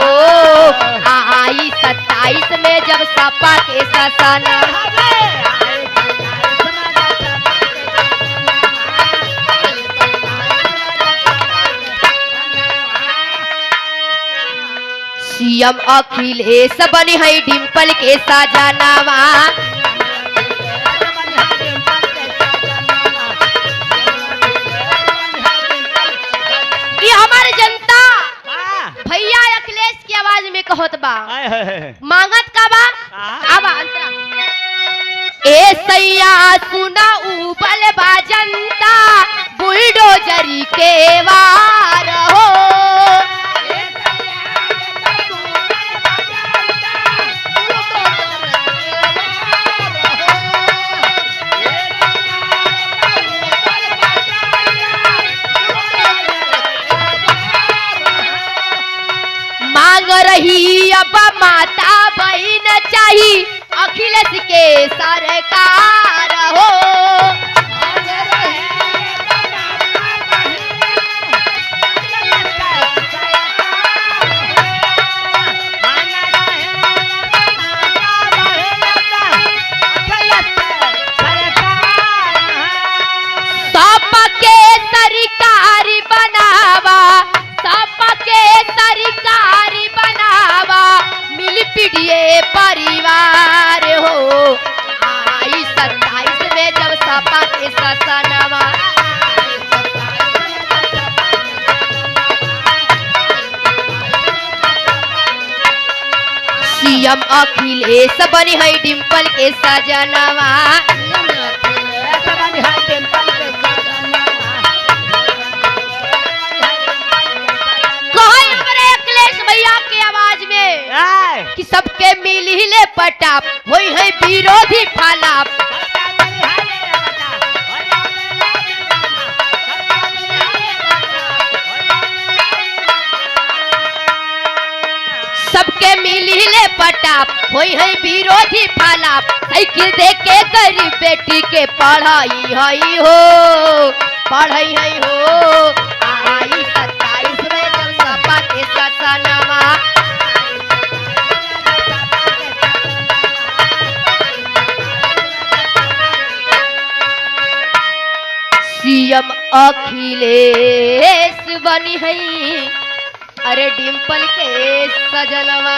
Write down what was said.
हो आई 27 में जब सपा के शासन। सीएम अखिलेश बनी है डिम्पल के सजनवा। ये हमारी जनता भैया अखिलेश की आवाज में कहत बा, मांगत का बा अब अंतरा ए सैया सुना उबल बा जनता बुलडोजरी के वार हो। मांग रही अब माता बहन चाहिए अखिलेश के सरकार हो। सबके सरकारी बनावा, सबके सरकारी बनावा मिल पीड़िए परिवार हो आई 27 में जब सपा के शासनवा। सीएम अखिलेश बनी है डिम्पल के सजनवा। कि सबके मिल हिले पटाप होई है विरोधी फालाप। सबके मिल हिले पटाप होई है विरोधी फालाप। साइकिल दे के गरीब बेटी के पढ़ाई है हो, पढ़ाई है हो आई 27 में जब सपा के शासनवा। सीएम अखिलेश बनी है अरे डिम्पल के सजनवा।